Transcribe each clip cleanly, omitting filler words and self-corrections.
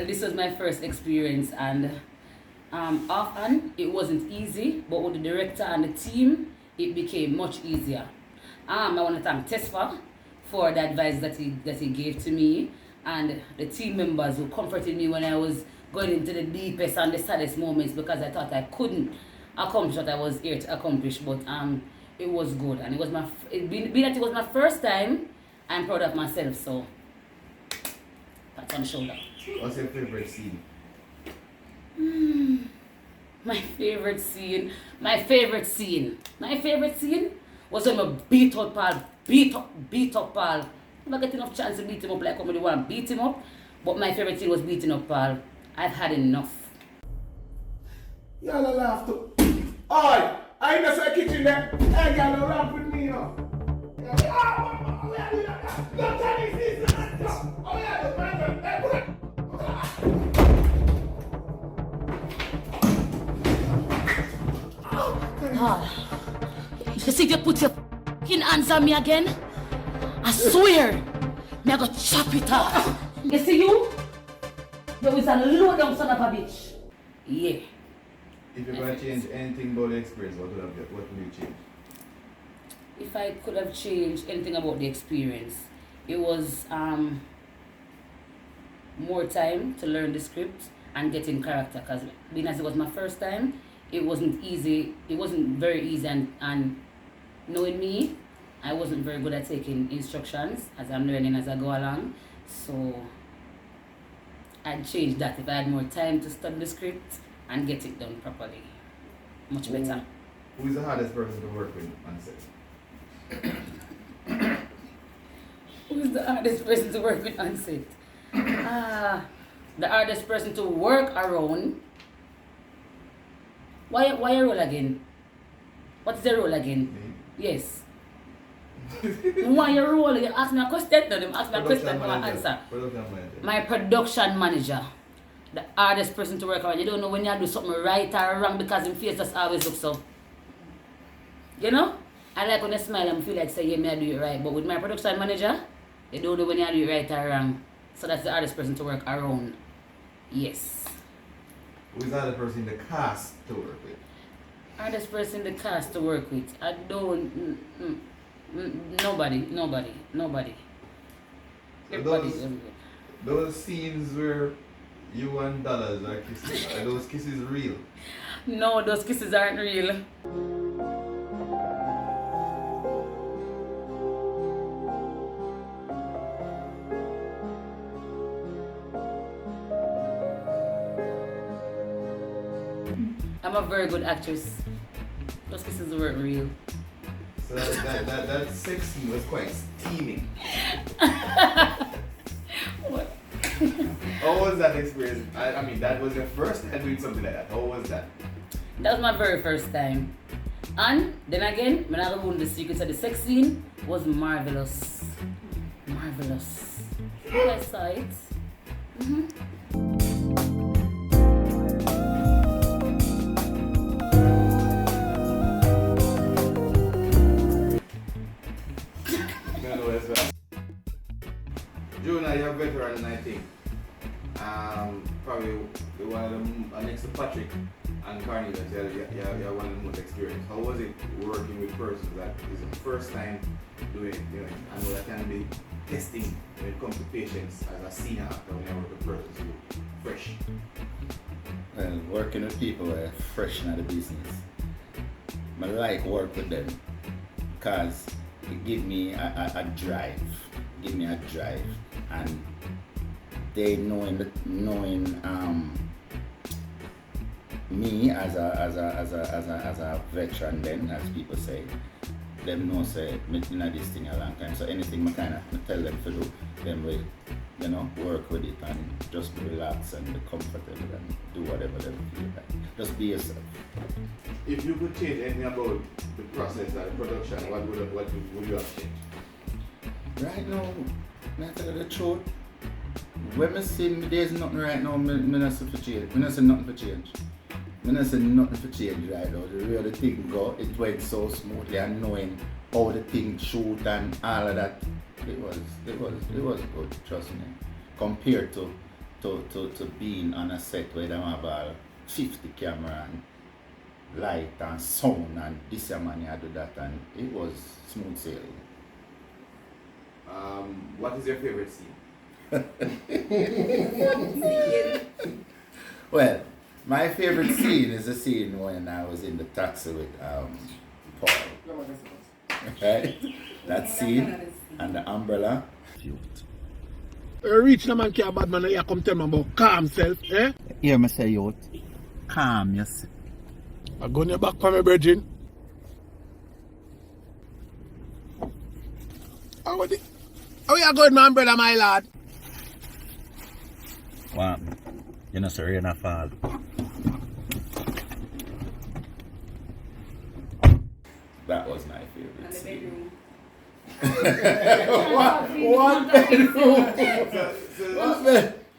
Well, this was my first experience, and offhand, it wasn't easy, but with the director and the team, it became much easier. I want to thank Tesfa for the advice that he gave to me, and the team members who comforted me when I was going into the deepest and the saddest moments, because I thought I couldn't accomplish what I was here to accomplish. But it was good, and it was being that it was my first time, I'm proud of myself. So pat on the shoulder. What's your favorite scene? My favorite scene was when I beat up Paul. Never get enough chance to beat him up like how I want to beat him up. But my favorite scene was beating up Paul. I've had enough. Y'all laugh too. Oi! I ain't just a kitchen there. Hey, y'all don't laugh with me, you know. Don't tell me this. Oh, yeah, the man. Hey, put it. You see if you put your f***ing hands on me again, I swear, me I go chop it off. You see you? You is a low down son of a bitch. Yeah. If you're going to change anything about the experience, what would you change? If I could have changed anything about the experience, it was more time to learn the script and get in character. Because being as it was my first time, it wasn't easy. It wasn't very easy, and knowing me, I wasn't very good at taking instructions as I'm learning as I go along. So I'd change that if I had more time to study the script and get it done properly. Much better. Who is the hardest person to work with on set? Who is the hardest person to work with on set? The hardest person to work around. Why a role again? What's the role again? Me? Yes. Why your role? You ask me a question, then you ask me a question, I answer. My production manager. The hardest person to work around. You don't know when you do something right or wrong because his face just always looks up. You know? I like when you smile and feel like say, yeah, me I do it right. But with my production manager, you don't know when you do it right or wrong. So that's the hardest person to work around. Yes. Who is the hardest person in the cast to work with? Hardest person in the cast to work with. I don't. Nobody. So those scenes where you and Dollars are kissing, are those kisses real? No, those kisses aren't real. I'm a very good actress. Those kisses weren't real. So that sex scene was quite steaming. What? How was that experience? I mean, that was your first time doing something like that. How was that? That was my very first time. And then again, when I go the secrets of the sex scene was marvelous. Marvelous. You guys saw it? Jonah, you're a veteran, and I think probably one of them next to Patrick and Carnelius, you're one of the most experienced. How was it working with persons that is the first time doing it? You know, I know that can be testing when it comes to patients as a senior actor when you work with persons who are fresh. Well, working with people who are fresh in the business, I like work with them because it gives me a drive. And they knowing me as a veteran then, as people say, them know say me in this thing a long time. So anything I tell them to do, them will, work with it and just be relaxed and be comfortable and do whatever they feel like. Just be yourself. If you could change anything about the process and the production, what would you have changed? Right now, I tell you the truth. When I see there's nothing right now, I not see for change. I not see nothing for change. I not see nothing for change right now. The way the thing go, it went so smoothly and knowing how the thing shoot and all of that. It was good, trust me. Compared to to being on a set where they have all 50 camera and light and sound and this and man you do that, and it was smooth sailing. What is your favorite scene? Well, my favorite scene is the scene when I was in the taxi with Paul. Right? That scene and the umbrella. Reach the man care bad man, you come tell me about calm self, eh? Hear me say youth. Calm yourself. I go on your back for me, Virgin. How you going, man, brother, my lad? What? You know, sir, rain a fall. That was my favorite scene. What bedroom?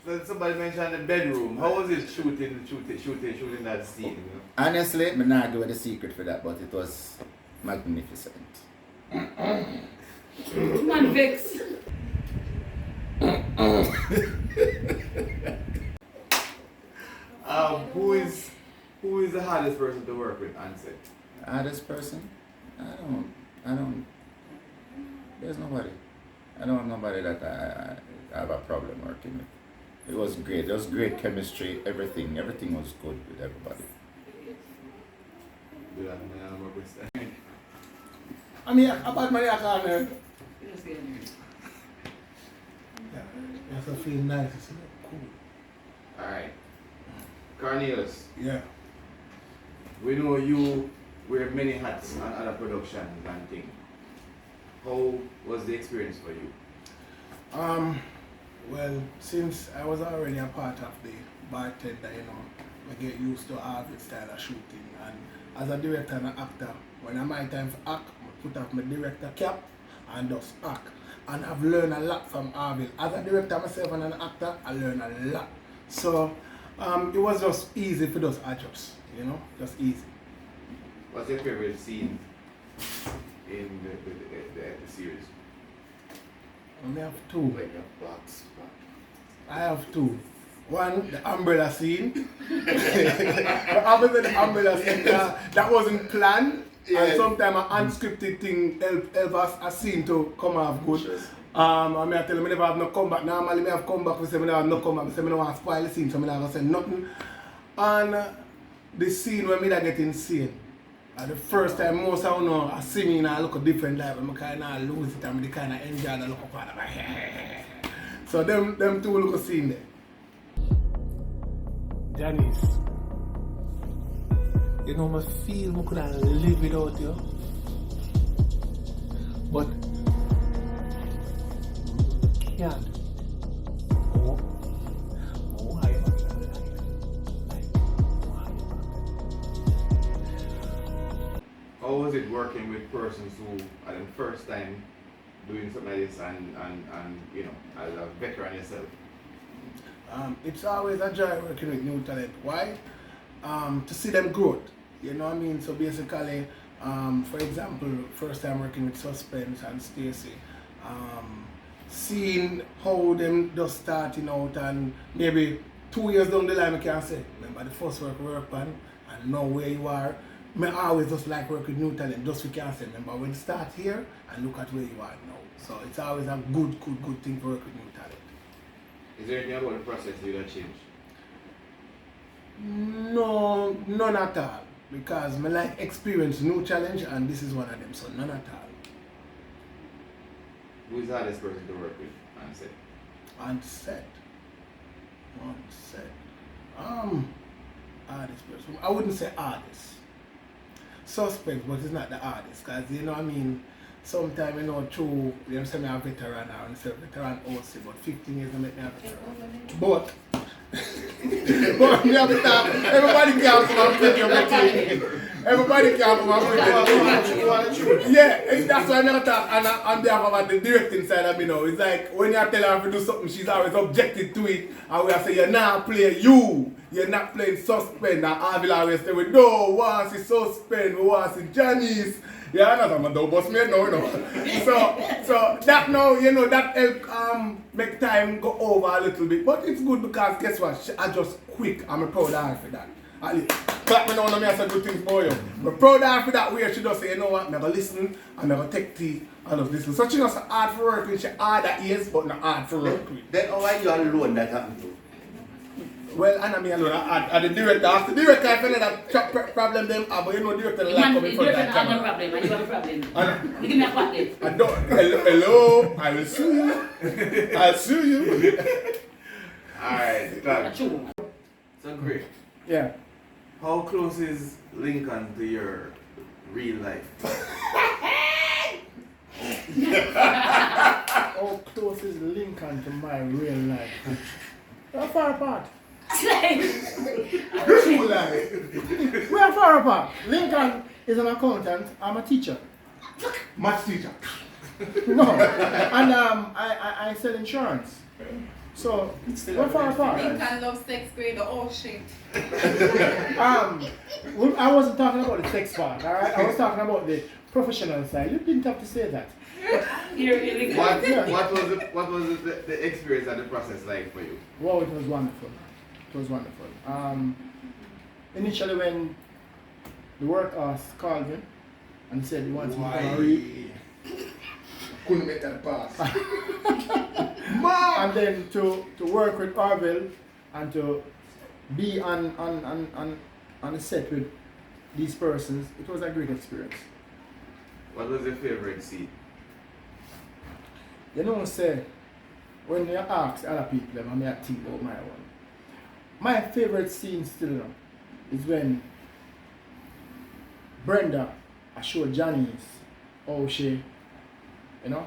So somebody mentioned the bedroom. How was it shooting that scene? You know? Honestly, I'm not give the secret for that, but it was magnificent. Man, Vix. Who is the hardest person to work with on set? Hardest person? I don't. There's nobody. I don't have nobody that I have a problem working with. It was great. There was great chemistry. Everything was good with everybody. I mean, about my corner. You have to feel nice. It's cool. Alright. Cornelius, Yeah. we know you wear many hats on other productions and things. How was the experience for you? Well, since I was already a part of the bartender, you know, I get used to all this style of shooting. And as a director and an actor, when it's my time for act, I put off my director cap and just act. And I've learned a lot from ORVILLE. As a director myself and an actor, I learned a lot. So it was just easy for those adjust, you know, just easy. What's your favorite scene in the series? I have two. I have two. One, the umbrella scene. Obviously the umbrella scene, that wasn't planned. Yeah. And sometimes an unscripted thing help us a scene to come off good. Sure. I mean, I tell them I never have no comeback. Normally I have comeback, we say I never have no comeback. I say I don't want to spoil the scene, so I never say nothing. And the scene when I get insane. The first time most of you know I see me and I look a different life, I kind of lose it and I kind of enjoy and look up and I'm like, so them two look a scene there. Janice, you know, I feel I couldn't live without you. But I can't. How was it working with persons who are the first time doing something like this and you know, as a veteran yourself? It's always a joy working with new talent. Why? To see them growth. You know what I mean? So basically, for example, first time working with Suspense and Stacy, seeing how them just starting out and maybe 2 years down the line I can say, remember the first work on and know where you are. I always just like work with new talent, just we can say, remember when you start here and look at where you are now. So it's always a good thing to work with new talent. Is there anything about the process you would change? No, none at all. Because I like experience new challenge and this is one of them, so none at all. Who is the hardest person to work with on set? On set. Hardest person. I wouldn't say hardest. Suspect, but it's not the hardest. Because you know what I mean, sometimes you know through them say me a veteran or I say veteran also, but 15 years I make me a veteran. But me have to talk, everybody can come and pick your veteran. Everybody can come and bring it. Yeah, that's why I never talk on behalf of the directing side of me now. It's like when you tell her to do something, she's always objected to it. And we say, you're not playing you. You're not playing suspend. And Orville always say, we don't want to see suspend. We want to see Johnny's. Yeah, that's what I'm doing. Boss me now, you know. So that now, you know, that help make time go over a little bit. But it's good because guess what? I just quick. I'm proud of her for that. Clap me now, no me I say good things for you. I'm proud of her for that way. She just say, you know what, never listen and never take tea and just listen. So she just hard for work with. She hard at ears, but not hard for work with. Then how are you alone that happened to? Well, and I mean alone, I the director. After the director, I feel that problem them have, but you know, the director like coming from that camera. No problem, and you have a problem. You give me a pat then. I don't. Hello, I will sue you. I'll sue you. Alright, done. True. So great. Yeah. How close is Lincoln to your real life? How close is Lincoln to my real life? How far apart? True lie. We are far apart. Lincoln is an accountant. I'm a teacher. Math teacher. No. And I sell insurance. So we're far apart. Lincoln loves sex grade, oh shit. I wasn't talking about the sex part, alright? I was talking about the professional side. You didn't have to say that. What was the experience and the process like for you? Wow, it was wonderful. It was wonderful. Initially when the work called me and said he wants me to come and read. Couldn't make that pass. And then to work with ORVILLE and to be on the set with these persons, it was a great experience. What was your favorite scene? You know, say, when you ask other people, I may think about my one. My favorite scene still now is when Brenda showed Johnny's how she, you know,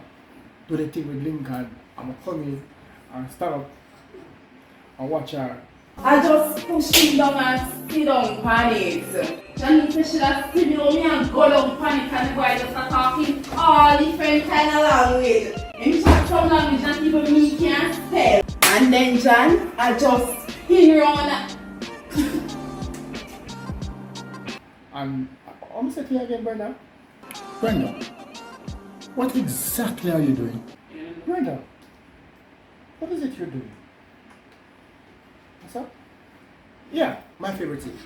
do the thing with Lincoln. I'm coming and stand up and watch her. I just push him down and sit down panic. Johnny said she just sit below me and go down panic and the boy just start talking all different kind of language. And he chat some language that even me can't spell. And then John, I just spin around. And I'm saying to you again, Brenda. Brenda, what exactly are you doing? Brenda, what is it you're doing? What's up? Yeah, my favorite scene.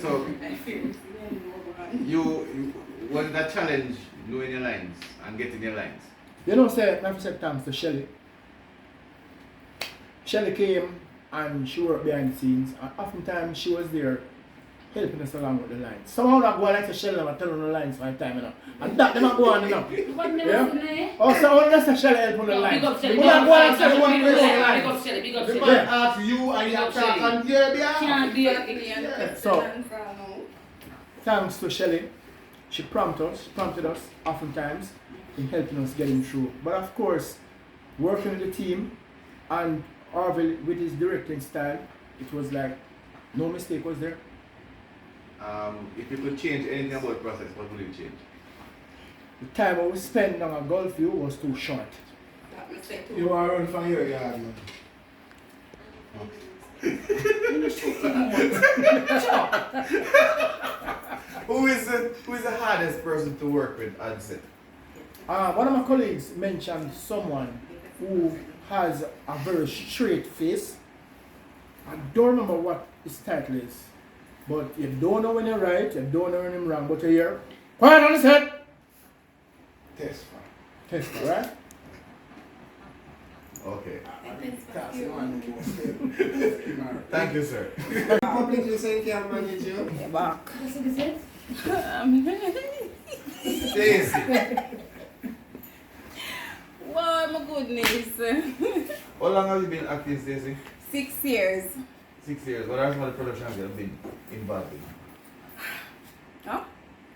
So you was that challenge knowing your lines and getting your lines? You know, say, I have to say thanks to Shelly. Shelly came and she worked behind the scenes, and oftentimes she was there helping us along with the lines. Somehow that go like to Shelly and tell on the lines for a time, you know. And that they not go on, you know. Yeah? Oh, so that's a Shelly help on the lines. Big up Shelly. We not go and say we want to Big play on the up lines. Shelly, big up The Shelly. man asked you and you talk and yeah, Can't be a... So, thanks to Shelly, she prompted us oftentimes in helping us getting through. But of course, working with the team and ORVILLE with his directing style, it was like no mistake was there. If you could change anything about the process, what would you change? The time I was spent on a golf view was too short. You are on from your yard, man. Who is the hardest person to work with on set? One of my colleagues mentioned someone who has a very straight face. I don't remember what his title is, but you don't know when you're right, you don't know when you're wrong, but you hear, quiet on his head! Test, right? Okay. Thank you, sir. Publicly saying can manage you. Yeah, back. Stacey. Wow, my goodness. How long have you been acting, Stacey? 6 years. 6 years. What are some of the productions you have been involved in? Huh?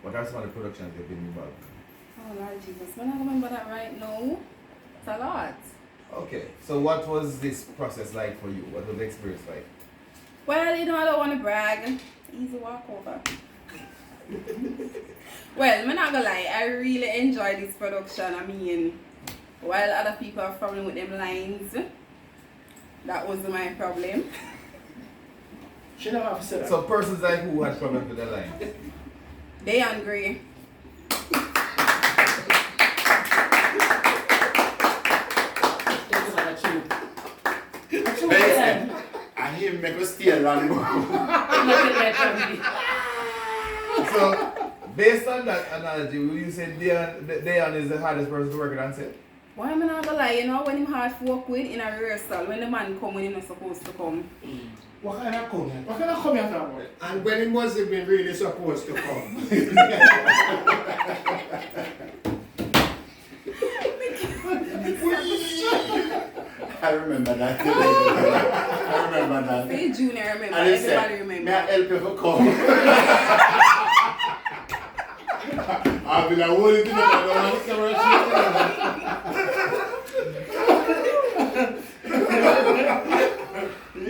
What are some of the productions you have been involved in? Oh Lord Jesus, when I remember that right now, it's a lot. Okay. So what was this process like for you? What was the experience like? Well, you know, I don't want to brag. Easy walk over. Well, I'm not gonna lie, I really enjoy this production. I mean, while other people are struggling with them lines, that was my problem. She never have said that. So persons like who had problems with the line? They angry. It's not true. Listen, I hear me go steal and go. Nothing like that. So, based on that analogy, will you say Dayan is the hardest person to work with and say? Why am I not gonna lie? You know, when him hard to work with in a rehearsal, when the man come when he's not supposed to come. What kind of comment? What kind of comment are we? And when he wasn't been really supposed to come. I remember that. I remember that. Say Junior, remember. And he Everybody said, remember. may I help you to come? I'll be like, what is it? I don't want to camera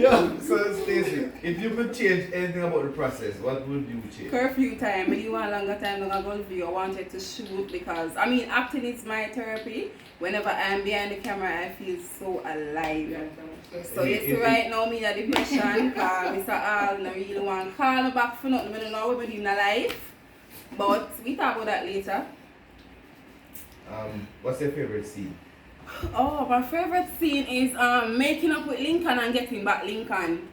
Yeah. So, Stacey, if you could change anything about the process, what would you change? Curfew time, but you want longer time than I wanted to shoot because I mean acting is my therapy. Whenever I'm behind the camera I feel so alive. So you see right now me a depression because Mr. Al no really want to call me back for nothing. I don't know what we're doing in life. But we talk about that later. What's your favorite scene? Oh, my favorite scene is making up with Lincoln and getting back Lincoln.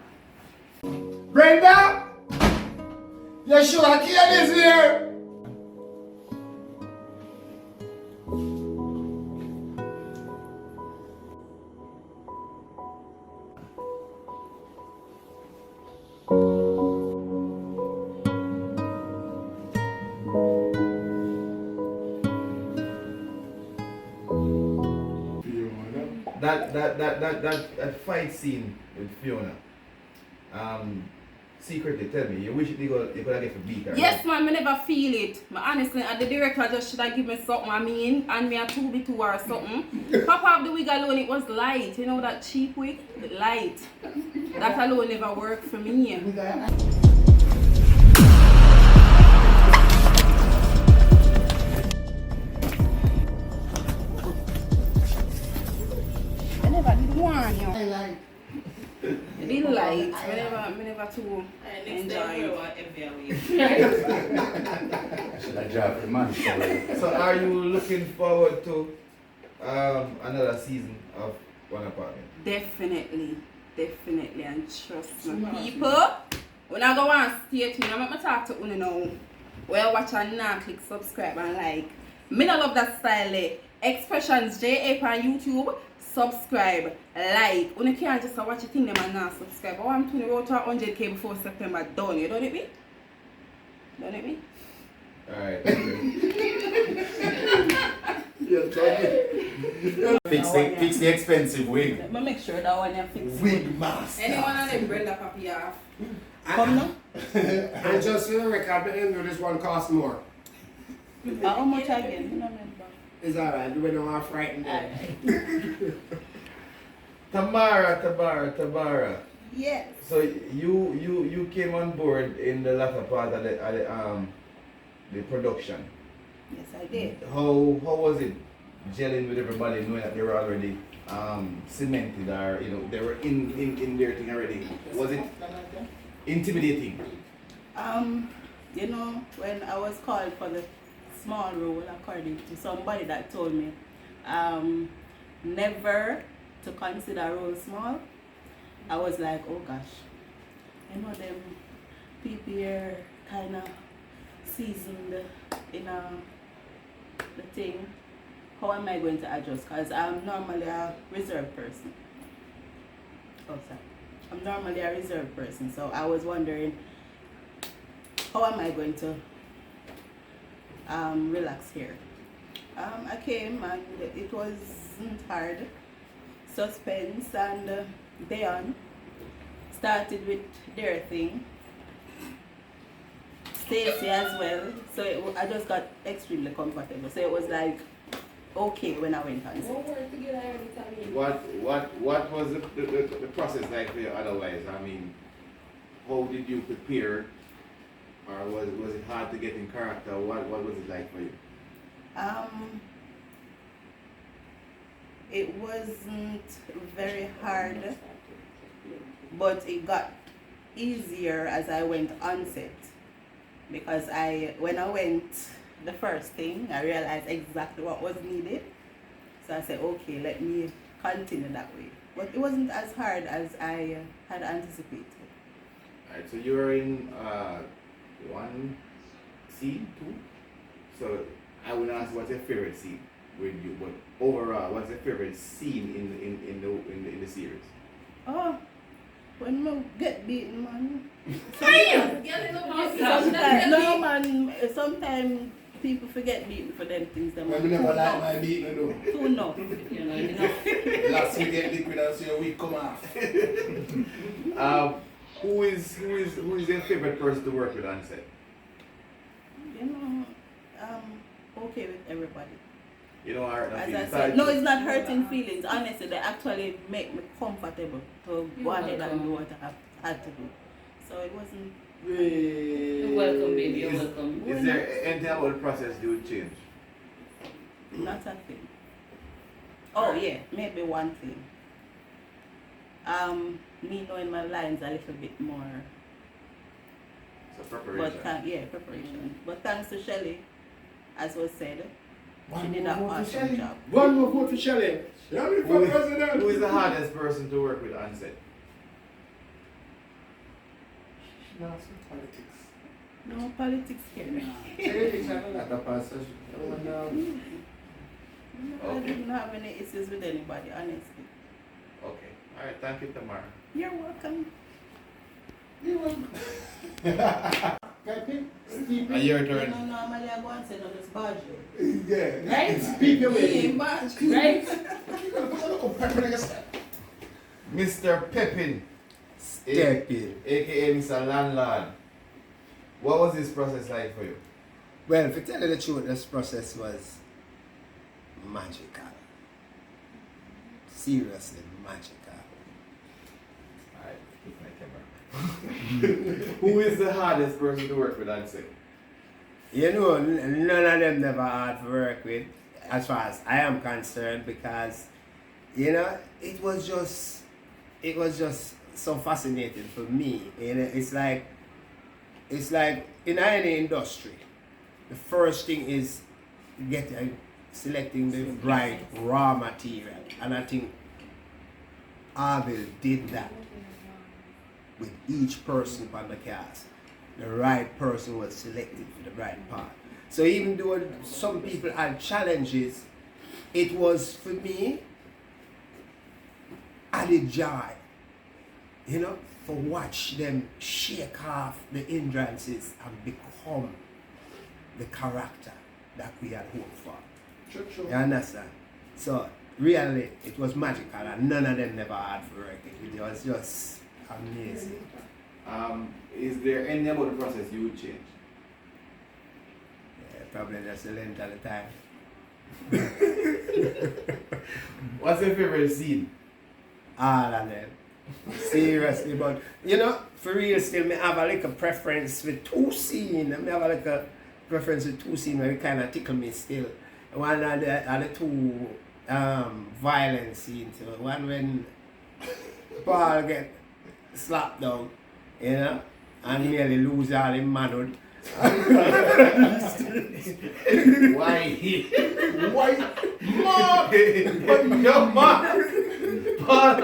Brenda! You sure Kian is here? That fight scene with Fiona. Secretly tell me, you wish you could have get to beat her. Yes, man, I never feel it. But honestly, the director just should have given me something, I mean, and me a 2B2 or something. Pop off the wig alone, it was light. You know that cheap wig? Light. That alone never worked for me. I never did one, you know. I like. I didn't like. I never too enjoy it. Should I drop the man? So are you looking forward to another season of One Apartment? Definitely, and trust me, people. When I go on stay tuned, I'm gonna talk to you now. Well, watch and now click subscribe and like. Me not love that style there. Expressions JA on YouTube. Subscribe, like. You can't just watch a thing them and not subscribe. Oh, I'm 20 to 100k before September done. You don't it me? Don't it me? Alright. Fix the expensive wig. Let me make sure that one you fix. Wig mask. Anyone of them Brenda Papi off? Come now. And just for the record, the end of this one costs more. How much again? It's alright, we don't want to frighten them. Tamara. Yes. So you came on board in the latter part of the production. Yes, I did. How was it gelling with everybody, knowing that they were already cemented, or they were in their thing already? Was it intimidating? When I was called for the small role, according to somebody that told me never to consider role small, I was like, oh gosh, them people here kind of seasoned in the thing. How am I going to adjust? Because I'm normally a reserved person. I'm normally a reserved person, so I was wondering, how am I going to relax here? I came and it wasn't hard. Suspense and Dayan started with their thing. Stacey as well. So I just got extremely comfortable. So it was like okay when I went on set. What was the process like for you otherwise? I mean, how did you prepare Or was it hard to get in character? What was it like for you? It wasn't very hard, but it got easier as I went on set. Because when I went the first thing, I realized exactly what was needed. So I said, okay, let me continue that way. But it wasn't as hard as I had anticipated. Alright, so you were in one scene, two? So I would ask what's your favorite scene with you, but overall, what's your favorite scene in the series? Oh, when I get beaten, man. Sometimes people forget beaten for them things. I never like my beating though. Too enough. Last week get liquid and see a week come off. Who is your favorite person to work with on set? Okay with everybody. You don't hurt As I feelings. said, no, it's not hurting feelings. Honestly, they actually make me comfortable to go ahead and do what I had to do. So it wasn't. You're welcome, baby. You're welcome. Is there anything about the process you would change? Not a thing. Oh yeah, maybe one thing. Me knowing my lines a little bit more. So preparation. Preparation. But thanks to Shelly, as was said, she did an awesome job. One more vote for Shelly. Shelly for president. Who is the hardest person to work with on set? No, it's not politics. No politics here. Politics are not a person. I didn't have any issues with anybody, honestly. Okay. Alright, thank you, Tamara. You're welcome. You want? Pepe? Steve? And your You turn. know, normally I go and sit on this budget. Yeah. Right? Speak your way. Right? Mr. Pepin. Pepin. AKA Mr. Landlord. What was this process like for you? Well, to tell you the truth, this process was magical. Seriously magical. Alright, keep my camera. Who is the hardest person to work with on set? You know, none of them never hard to work with, as far as I am concerned, because, you know, it was just so fascinating for me. You know, it's like in any industry, the first thing is selecting the right raw material, and I think ORVILLE did that with each person on the cast. The right person was selected for the right part. So even though some people had challenges, it was, for me, added joy, you know, for watch them shake off the hindrances and become the character that we had hoped for. Sure. You understand? So really, it was magical, and none of them never had for working. It was just amazing. Is there any about the process you would change? Yeah, probably just the length of the time. What's your favorite scene? All of them. Seriously, but you know, for real still, me have a little preference with two scenes. I have a little preference with two scenes where it kind of tickle me still. One of the two violent scenes. One when Paul get slapped down, you know, and nearly lose all his manhood. Why? Why? Mark! Your Mark! Paul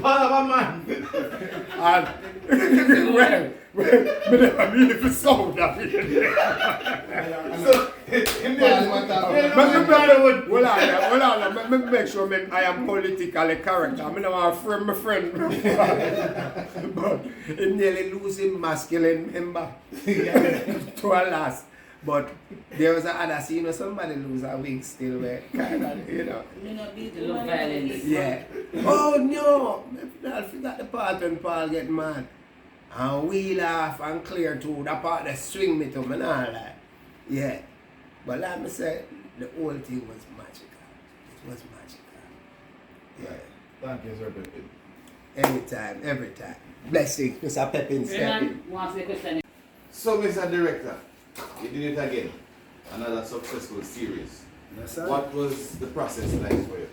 of a man! And well, but I mean, if it's so that So, well, let me make sure I am politically correct. I don't want to frame my friend. But he nearly losing masculine member to a last. But there was another scene where somebody lose a wig still where kind of, you know. Violence. Yeah. Oh no! I forgot the part when Paul get mad. And we laugh and clear too. That part that swing me to me and all that. Yeah. But like I said, the whole thing was magical. It was magical. Yeah. thank you, Sir Pepin. Anytime, every time. Blessing, Mr. Pepin. Raymond wants a question. So, Mr. Director, you did it again. Another successful series. Yes, sir. What was the process like for you?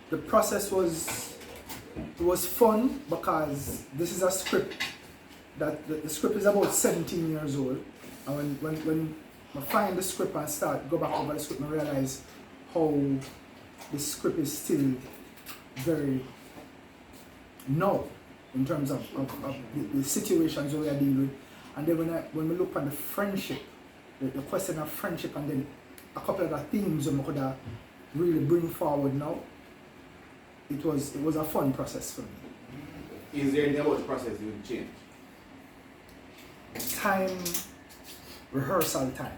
The process was fun because this is a script that the script is about 17 years old, and when I find the script and go back over the script and realize how the script is still very null in terms of the situations that we are dealing with. And then when we look at the friendship, the question of friendship, and then a couple of the themes that we could really bring forward now, it was a fun process for me. Is there anything about the process you would change? Time, rehearsal time.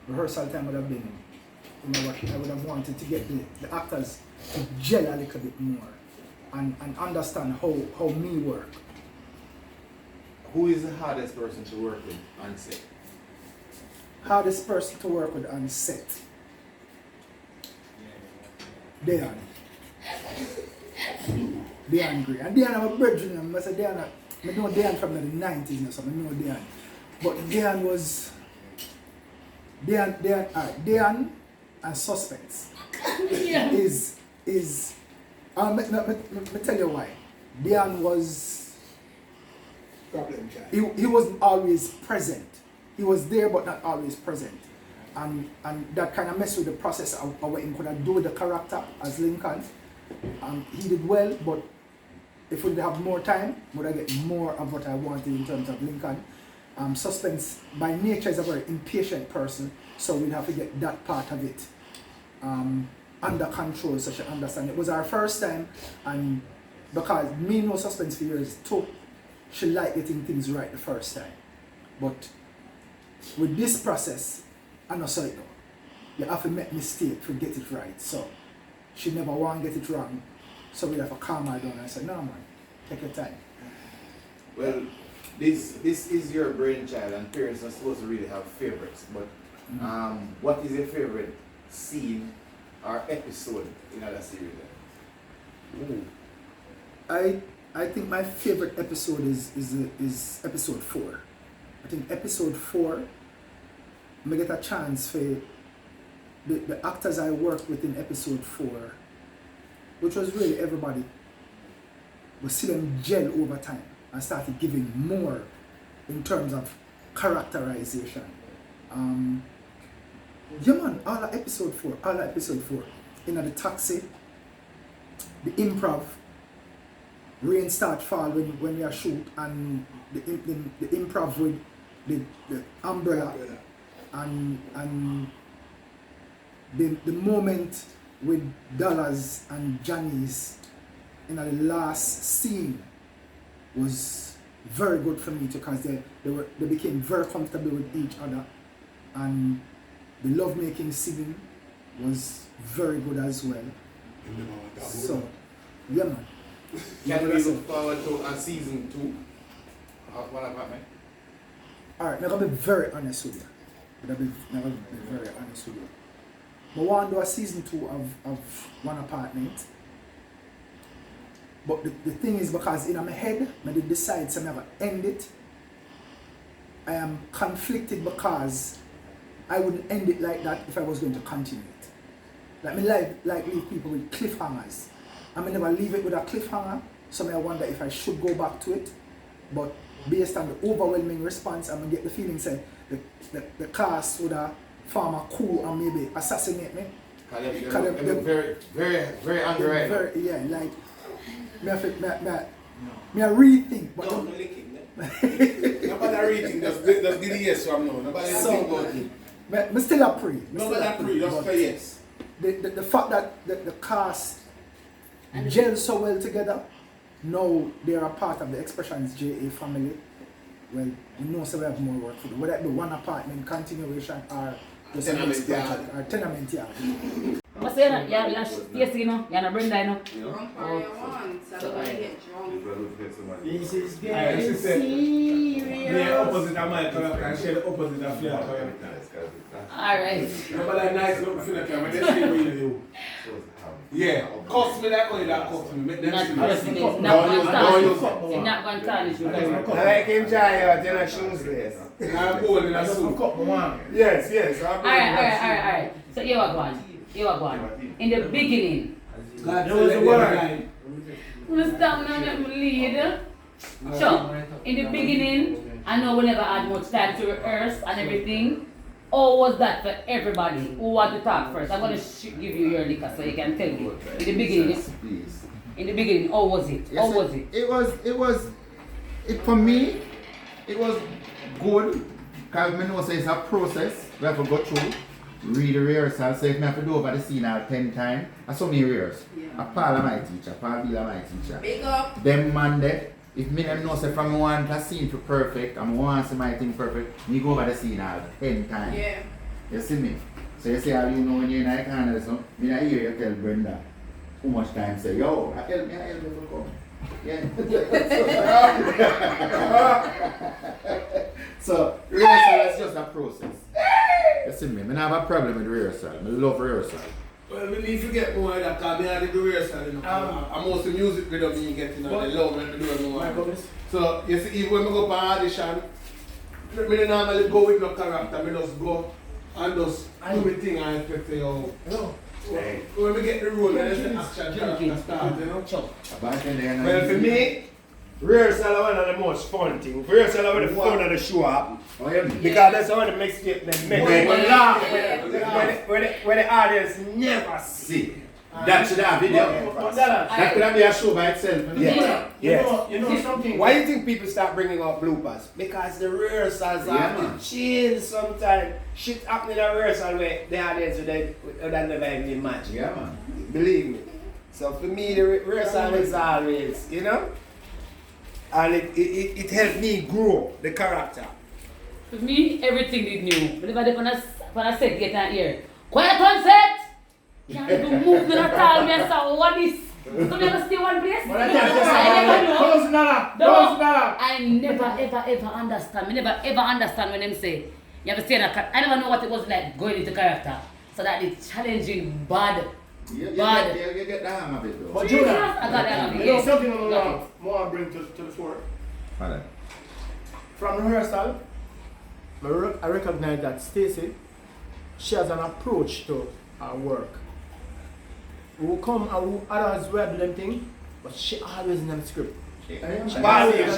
Rehearsal time would have been, what I would have wanted to get the actors to gel a little bit more and understand how me work. Who is the hardest person to work with on set? Hardest person to work with on set? Dean. Dean Gray. And Dean, I'm a brethren. I said Dean, I know Dean from the 90s, so I know Dean. But Dean was Dean and Suspense is me tell you why. Dean was he wasn't always present. He was there but not always present. And that kind of messed with the process of what he could have do with the character as Lincoln. He did well, but if we have more time, would I get more of what I wanted in terms of Lincoln. Suspense by nature is a very impatient person, so we'd have to get that part of it under control so she understand. It was our first time, and because me know Suspense for years too, she liked getting things right the first time. But with this process, I know so you have to make mistake to get it right. So she never want to get it wrong. So we have to calm her down and say, no man, take your time. Well, this is your brainchild, and parents are supposed to really have favorites. But what is your favorite scene or episode in that series? Ooh. I think my favorite episode is episode 4. I think episode 4, I get a chance for the actors I worked with in episode 4, which was really everybody, we see them gel over time and started giving more in terms of characterization. Yeah man, all of episode 4, in the taxi, the improv, rain start fall when we are shoot, and the improv with the umbrella and the moment with Dollars and Johnny's in the last scene was very good for me because they became very comfortable with each other, and the lovemaking scene was very good as well. So yeah man. Can we look forward to a season 2 of One Apartment? Alright, I'm going to be very honest with you. I'm going to be very honest with you. I want to do a season 2 of One Apartment. But the thing is, because in my head, I did decide so I'm going to end it. I am conflicted because I wouldn't end it like that if I was going to continue it. Like me leave people with cliffhangers. I may never leave it with a cliffhanger, so I wonder if I should go back to it. But based on the overwhelming response, I'm going to get the feeling that the cast would have form a coup and maybe assassinate me. They're very, very, very angry right now. Yeah, like, me rethink. But no licking. Nobody reading, just give the yes from now. Nobody think about it. Me still a pray. Nobody pray, just say yes. The fact that the cast gel so well together, now they are a part of the Expressions JA family. Well, we know so we have more work to do. Whether it be One Apartment continuation or just a next project or tenement yard. What's that? Yeah, yes, you know, you're not Brenda, you know. Drunk all you want, so I get drunk. If I look at somebody. This is Alright, getting serious. Yeah, opposite of my character and she the opposite of your character. Alright. Remember that nice look for the camera, let's see what you do. Yeah, cost me that way, that cost me. Make them Not see pressing me. it. No, It's not going to tarnish you. I like him try out in a shoeless. I'm going in a suit. Yes. Alright. So here we go on. In the beginning, There was a word. we stop now let me lead. Sure. In the beginning, I know we never had much time to rehearse and everything. How was that for everybody? Who want to talk first? I'm going to give you your liquor so you can tell me. In the beginning, Please. in the beginning, how was it? How was it? It for me, it was good. Because I know it's a process we have to go through. Read the rehearsal, so if I have to do over the scene all 10 times, I saw me rehearse. A Paul is my teacher, Paul Bill is my teacher. Big up. Them man there, if me them know say from one the scene to perfect, and want to see my thing perfect, me go over the scene all 10 times. Yeah. You see me? So you see how you know when you're in a corner, so me I hear you tell Brenda how much time say, yo, I help me to come. Yeah. So rehearsal is just a process. You see me? I don't have a problem with rehearsal. I love rehearsal. Well, we need to get more of that because I did the rehearsal. You know. I'm also music video me getting on the love and doing more. So, you see, even when I go for audition, I don't normally go with no character. I just go and just do the thing and expect to, when we get the role, then it's the action character start, you know. Well, for me, rehearsal is one of the most fun things. Rehearsal is where the fun of the show up. Because that's how the mixtape make people laugh when the audience never see. That should have video. That could have been a show by itself. Yes. You know something? Why do you think people start bringing out bloopers? Because the rehearsals are chill sometimes. Shit happening in the rehearsal where the audience would never even imagine. Yeah, man. Believe me. So for me, the rehearsal is always, you know? And it helped me grow the character. For me, everything is new. Whenever when I said get out here, quiet on set! Can't even move me at all. Me and say, what is? So me never stay one place. I never ever understand. Me never ever understand when them say you have to stay in a character. I never know what it was like going into character. So that it's challenging, bad. You get the hang of it though. But Jonah, I got the hang of it. there's something I want to bring to the fore. Alright. From rehearsal, I recognize that Stacey, she has an approach to her work. We will come and we others will do them thing, but she always in the script. She always in the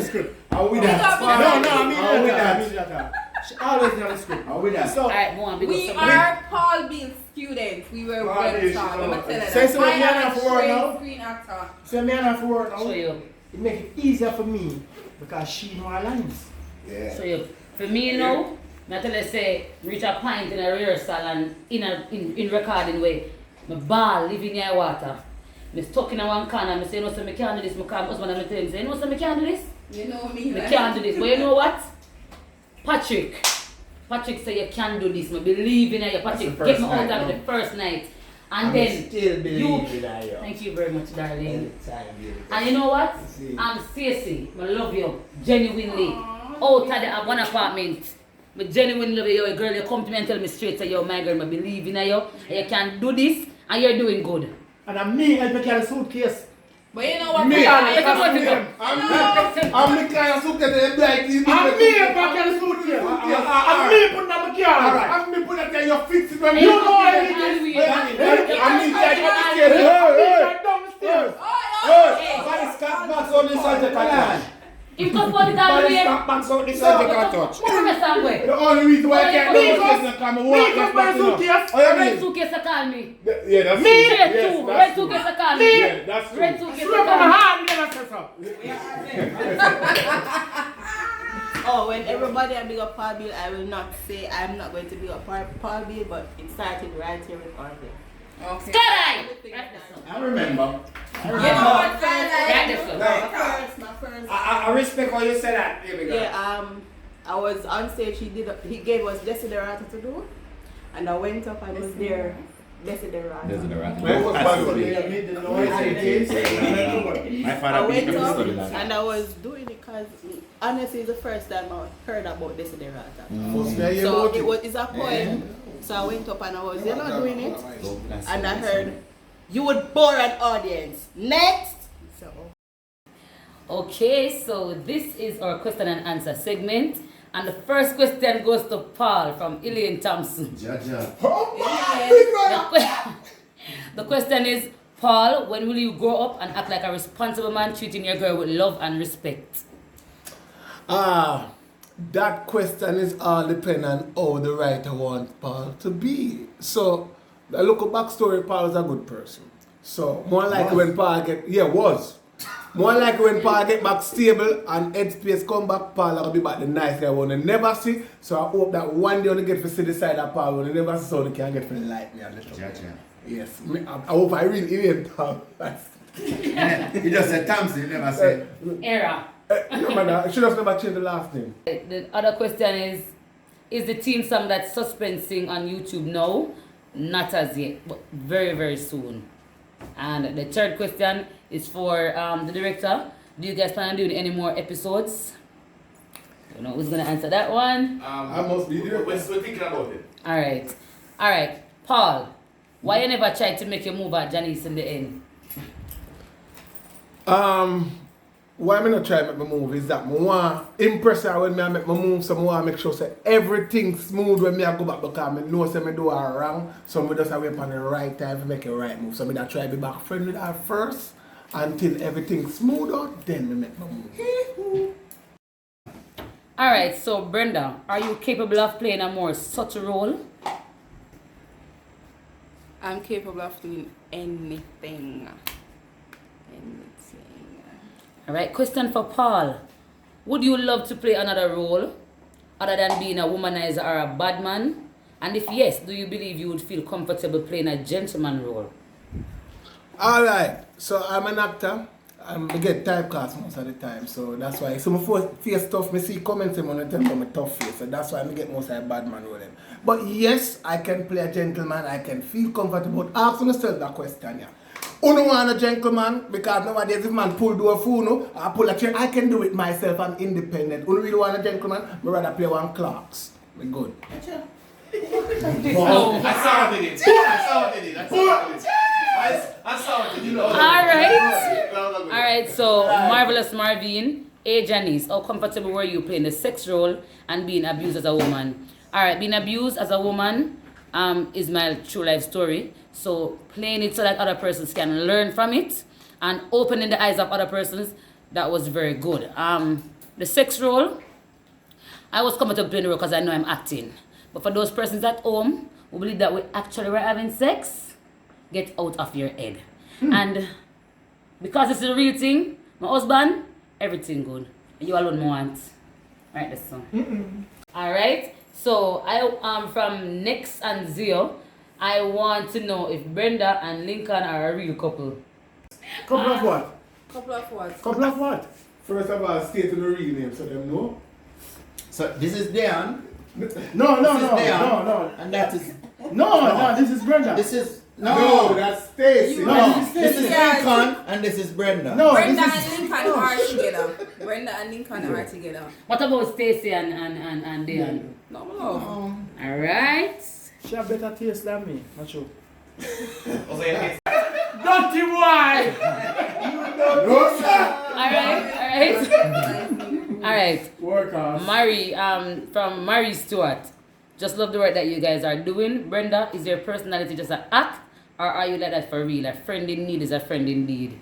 script. Are we that? No, I mean that. She always in the script. Are we that? So, We are Paul Bill students. We were well taught. I'm going to tell you Say that. so, me and I her am for work now. a screen actor. so me and her for work now, Show you. it make it easier for me because she know her lines. Yeah. So you, for me now, I tell you say reach a point in a rehearsal and in recording way, my ball live in your water. Me stuck in a one corner, I say no, so I can't do this. My husband and I tell him, say no, so I can't do this. You know me. I can't do this. But you know what? Patrick say you can do this. I believe in you. Patrick, get me out of it the first night. And then still believe you, in you. thank you very much, darling. And you know what? I'm Stacey. I love you genuinely. Out of the one apartment. I genuinely love you. Girl, you come to me and tell me straight, say, yo, my girl, I believe in you. And you can do this, and you're doing good. And I'm me, I carry a suitcase. But you know what? Me, I It's a am. motive. I'm the kind of suitcase that black is. I'm me, I carry a suitcase. I'm me putting on my car. I'm me putting on your feet. You know what I mean? I'm me carrying a suitcase. Down the stairs. Body scat back on the subject touch. If you put it down here, Back on the subject touch. what am I The only reason why I can't do it is because I'm walking back suitcase. Red suitcase, call me. Yeah, that's Me? Red too. Red suitcase, call me. Yeah, that's true. Red suitcase, Swear call from my me. heart, never say so. Oh, when everybody I big up Paul Bill, I will not say I'm not going to big up Paul Bill, but it started right here with Orville. Okay. Sky! I remember. You know what? My first. I respect how you said that. Here we go. Yeah, I was on stage. He gave us Desiderata to do, and I went up. I was there Desiderata. Desiderata. Where was Absolutely. Pastor? Made the noise and kids. My I father went picked up the up study that. and I was doing it because honestly it's the first time I heard about Desiderata. First day you So wrote it's a poem. So I went up and I was doing it. Oh, that's And I it. heard you would bore an audience. Next. So Okay, so this is our question and answer segment. And the first question goes to Paul from Elaine Thompson. Jaja. The question is, Paul, when will you grow up and act like a responsible man, treating your girl with love and respect? That question is all dependent on how the writer wants Paul to be. So, a look at backstory, Paul is a good person. So, more like when Paul was. More like when Paul get back stable and headspace come back, Paul will be back the nice guy one never see. So I hope that one day when you get to see the side of Paul, when you never see so they can get to like me a little. Jaja. Yes. I hope I really hear Paul. You just said Thompson, you never said. Era. No matter, she just never change the last name. The other question is the team song that's suspensing on YouTube now? Not as yet, but very, very soon. And the third question is for the director. Do you guys plan on doing any more episodes? I don't know who's going to answer that one. I must be there. We're thinking about it. Alright. Paul, why you never tried to make your move at Janice in the end? Why I not try to make my move is that I want to impress her when I make my move, so I want to make sure that everything smooth when I go back because I know that I do her wrong, so I just wait on the right time to make a right move. So I try to be back friend with her first until everything smooth out, then I make my move. Alright, so Brenda, are you capable of playing a more subtle role? I'm capable of doing anything. Alright, question for Paul. Would you love to play another role other than being a womanizer or a bad man? And if yes, do you believe you would feel comfortable playing a gentleman role? Alright, so I'm an actor. I get typecast most of the time, so that's why. So my face tough, I see comments on the tell me tough face, so that's why I get most of the bad man role. But yes, I can play a gentleman, I can feel comfortable. Ask myself that question, yeah. You don't want a gentleman because nowadays if man pull door phone or pull a chair, I can do it myself, I'm independent. You really want a gentleman, I rather play one Clarks. We good. Oh, I saw what they did. I saw what they did. Alright, so Marvelous Marvin, hey Janice, how comfortable were you playing the sex role and being abused as a woman? Alright, being abused as a woman is my true life story. So playing it so that other persons can learn from it and opening the eyes of other persons, that was very good. The sex role, I was comfortable playing the role because I know I'm acting. But for those persons at home who believe that we actually were having sex, get out of your head. And because it's a real thing, my husband, everything good. You alone want. Right, this song. Alright, so I from Next and Zio, I want to know if Brenda and Lincoln are a real couple. Couple of what? Couple of what? Couple of what? First of all, state the real name so them know. So this is Deon. No. And that is No, this is Brenda. this is No, that's Stacy. this is Lincoln and this is Brenda. No, Brenda this is and Lincoln are together. Brenda and Lincoln are together. What about Stacy and Deon? No love. Alright. She have better taste than me, not sure. Okay. Dirty boy! No, sir. Alright. Work on. Mary, from Mary Stewart. Just love the work that you guys are doing. Brenda, is your personality just an act or are you like that for real? A friend in need is a friend indeed.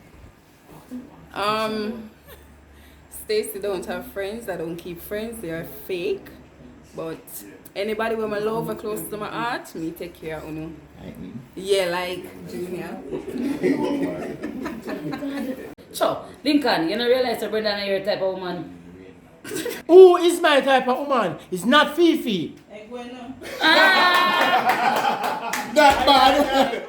Stacy don't have friends. I don't keep friends. They are fake. But anybody with my love are close to my heart, me take care of you. Yeah, like Junior. So, Lincoln, you don't realize that Brenda and you're a type of woman. Who is my type of woman? It's not Fifi. That bad.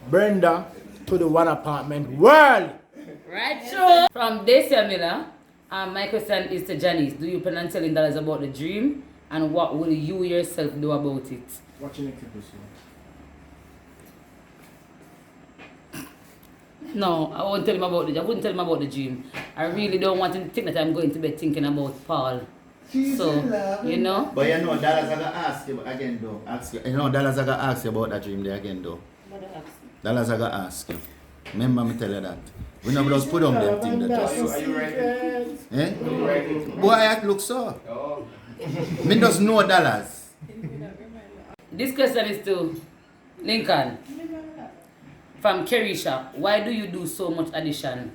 Brenda to the one apartment world. Right, sure. From Desia Miller, my question is to Janice. Do you plan on telling dollars about the dream and what will you yourself do about it? Watching next episode. No, I won't tell him about it. I wouldn't tell him about the dream. I really don't want him to think that I'm going to bed thinking about Paul. So, you know. But you know, Dallas are gonna ask you again though. Dallas are gonna ask you about that dream there again though. Dallas are gonna ask you. Remember me tell you that. We never just put on them thing that Are you ready? eh? Are you ready? Boy, I look so. Oh. Me just know Dallas. This question is to Lincoln from Kerisha. Why do you do so much addition?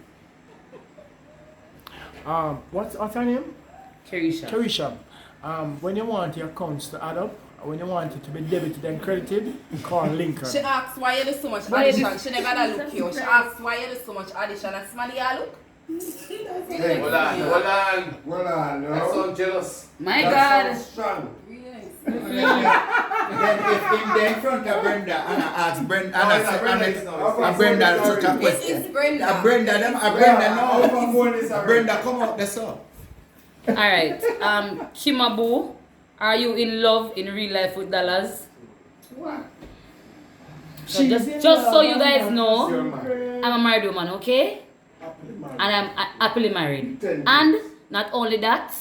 What's her name? Kerisha. Carisha. When you want your accounts to add up, when you want it to be debited and credited, call Lincoln. She asks why you do so much Why addition. She never had a look you. She asks why you do so much addition. And Smiley, you look? Hey, hold on. Well, I I know. sound jealous. My That God. sounds strong. Then if in there in front of Brenda and I ask Brenda and Brenda such a This question. is Brenda. Brenda no. Brenda come out the so. Alright. Kimabu, are you in love in real life with Dallas? What? So just so you guys know, I'm a married woman, okay? And I'm happily married. And not only that,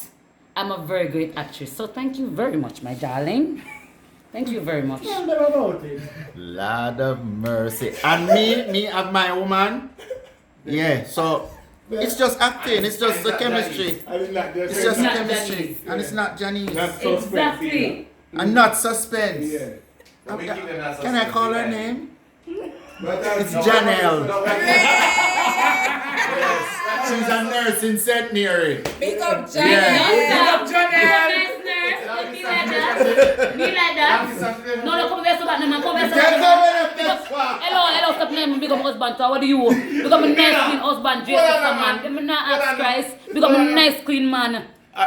I'm a very great actress. So thank you very much, my darling. Thank you very much. Tell them about it. Lord of mercy. And me have my woman. Yeah, so it's just acting, it's just the chemistry. It's just not chemistry. Janice. And it's not Janice. Exactly. And not suspense. But we keep them as Can I call her suspense, name? It's No, Janelle. no, She's a nurse in St. Mary. Big up Yeah. Nice nurse. Don't be like that. Be like that. No, come here so that man. Come here so that. Hello, stop name. Big up husband. So what do you? Become a nice clean husband. Jesus, man. Them not ask Christ. Become a nice clean man.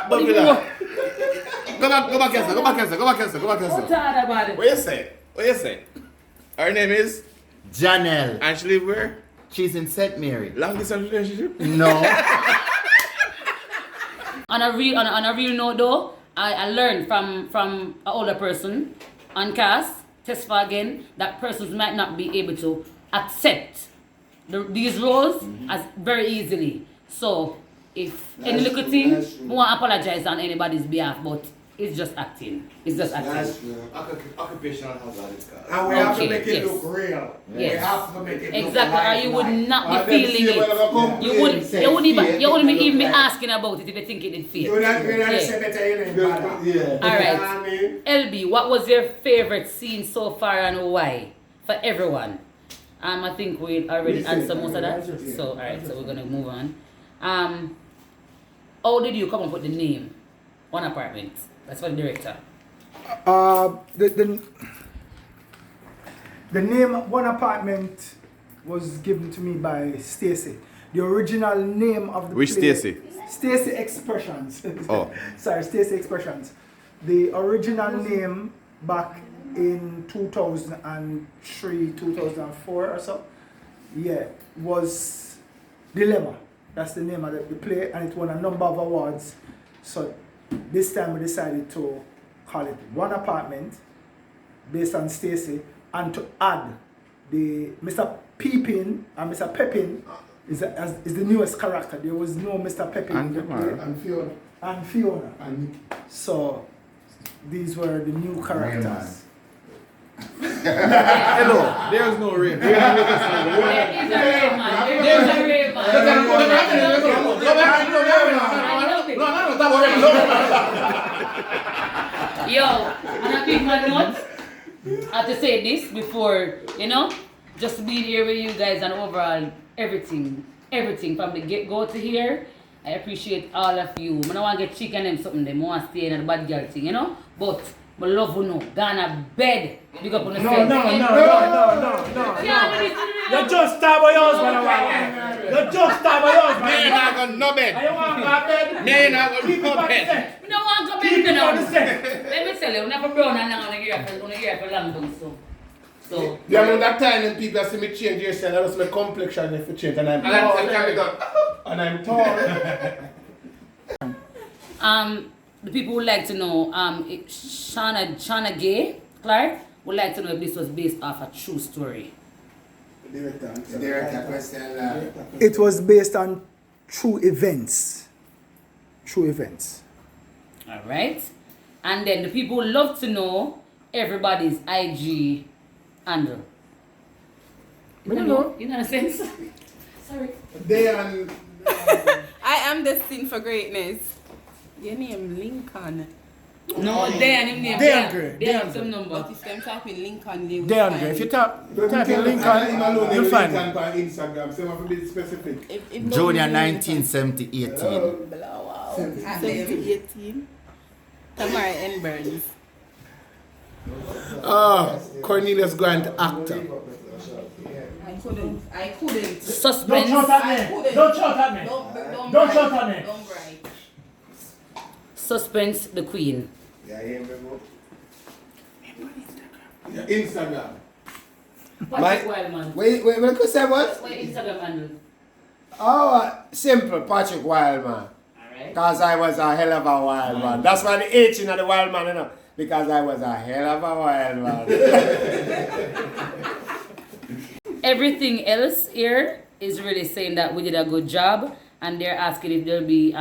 What do you? Go back, Kessa. What's that about it? What you say? Her name is? Janelle. And she live where? She's in St. Mary. Long distance relationship? No. On a real note though, I learned from an older person on cast, testify again, that persons might not be able to accept these roles as very easily. So if any little thing, I won't apologize on anybody's behalf, but it's just acting. It's just acting. That's true. Occupational hazard is called. And we have to Okay, make it yes. look real. We Yes. have to make it look Exactly, or you would lifelike. not be feeling it. You wouldn't even be asking about it if you think it is You fake. not Yeah. say better you ain't bother. All You know right. what I mean? LB, what was your favorite scene so far and why? For everyone. I think we already answered most of that. So alright, so we're gonna move on. How did you come up with the name One Apartment? That's for the director. The name One Apartment was given to me by Stacy. The original name of the Which play- Stacy? Stacy Expressions. Oh. Sorry, Stacy Expressions. The original name back in 2003, 2004 or so, yeah, was Dilemma. That's the name of the play, and it won a number of awards. So this time we decided to call it One Apartment, based on Stacy, and to add the Mr. Peepin and Mr. Pepin is the newest character. There was no Mr. Pepin in the play. And Fiona. So these were the new characters. Hello, there's no rain. There is a rave man. There's a rave man. Yo, on a big man note, I have to say this before, just being here with you guys and overall everything from the get-go to here. I appreciate all of you. I don't want to get chicken and something, I want to stay in the bad girl thing, But I love you, Ghana bed. Big up on the No. You just start by yours, man. You just start by yours, man. Me not gonna no bed. I don't want to bed. Me not gonna Keep it no on the bed. set. I don't want to come Keep in it on the now. set. Let me tell you, I never brown and long on the year for long done, so. You know that time when people see me change hairstyle, that was my complexion if it change and I'm And tall. I can be done. And I'm tall. the people would like to know, Shauna Gay Clark would like to know if this was based off a true story. Director question. It was based on true events. True events. Alright. And then the people would love to know everybody's IG handle. I don't know. You know what I'm saying? Sorry. They and I am destined for greatness. Your name Lincoln. No, Dan him name. Deandre. Dan some number. But if them type in Lincoln, they will Deandre, find if you it. type in Lincoln, you'll find it. on Instagram. Some of them be specific. If Junior 1970 18. Wow. 18. Tamara N. Burns. Cornelius Grant, actor. I couldn't. Suspense. Don't shout at me. Don't shout at me. Don't shout at me. Don't bribe. Suspense the Queen. yeah, Instagram. Patrick Wildman. wait, what you say what? What Instagram handle? Oh, simple, Patrick Wildman. Alright. Because I was a hell of a wild man. That's why the H in the wild man, you know. Because I was a hell of a wild man. Everything else here is really saying that we did a good job, and they're asking if there'll be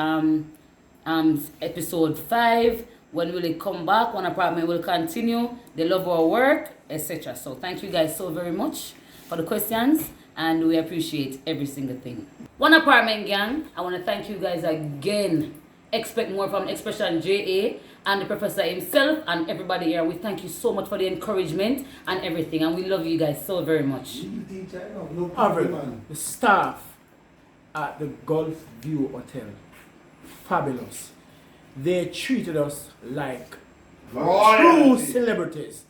episode 5. When will it come back? One Apartment will continue. They love our work, etc. So thank you guys so very much for the questions, and we appreciate every single thing. One Apartment gang, I want to thank you guys again. Expect more from Expression JA and the professor himself and everybody here. We thank you so much for the encouragement and everything, and we love you guys so very much. Orville, the staff at the Gulf View Hotel, fabulous. They treated us like true celebrities,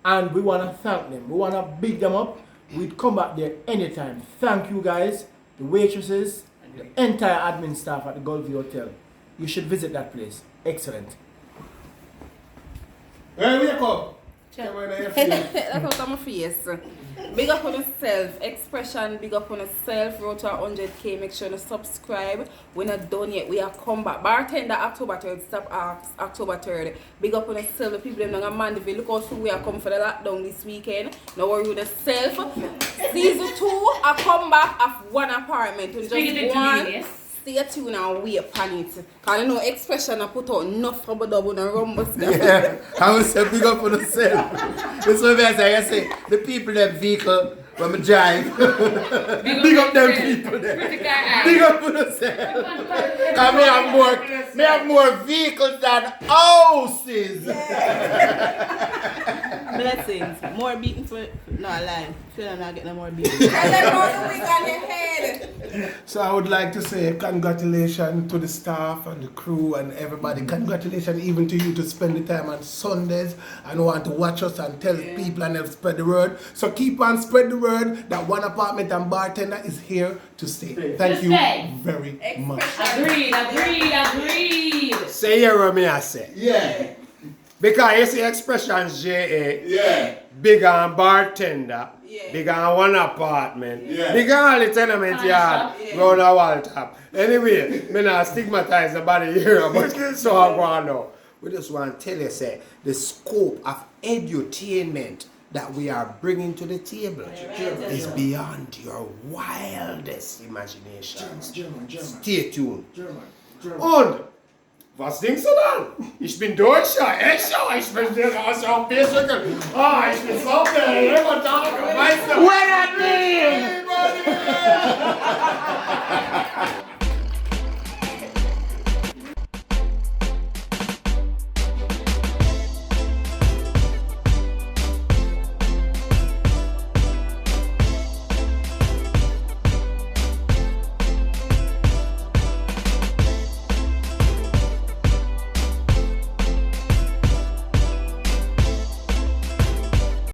and we want to thank them. We want to big them up. We'd come back there anytime. Thank you guys, the waitresses, the entire admin staff at the Gulf View Hotel. You should visit that place. Excellent. Hey, wake up. That's out of my face. Big up on yourself. Expression, big up on yourself. Road to 100K. Make sure to subscribe. We're not done yet. We are come back. Bartender October 3rd. Stop October 3rd. Big up on yourself. The people in Mandeville. Look out who we are coming for the lockdown this weekend. No worry with yourself. Season 2, I come back of One Apartment. With just one. Stay tuned and wait upon it. Because I know Expression I put out enough for double and rumble. Yeah, I will say big up on yourself. That's what I say. The people that vehicle when I drive. Big up them people there. Big up on yourself. I may have more vehicles than houses. Blessings. More beating for no lie. Still not getting no more beating. And then all the week on your head. So I would like to say congratulations to the staff and the crew and everybody. Congratulations even to you to spend the time on Sundays and want to watch us and tell people and help spread the word. So keep on spread the word that One Apartment and Bartender is here to stay. Thank you very much. Agreed. Say here what me I say. Yeah. Because you see Expressions JA. Yeah. Big on Bartender. Yeah. Big on One Apartment. Yeah. Big on all the tenement yard. Round a wall top. Anyway, me not stigmatize the body here, but so I want to know. We just want to tell you, say, the scope of edutainment that we are bringing to the table is beyond your wildest imaginations. Stay tuned. Und was denkst du dann? Ich bin Deutscher, Escher, ich bin der Europäische. Ich bin so der immer da, weißt du? What I mean?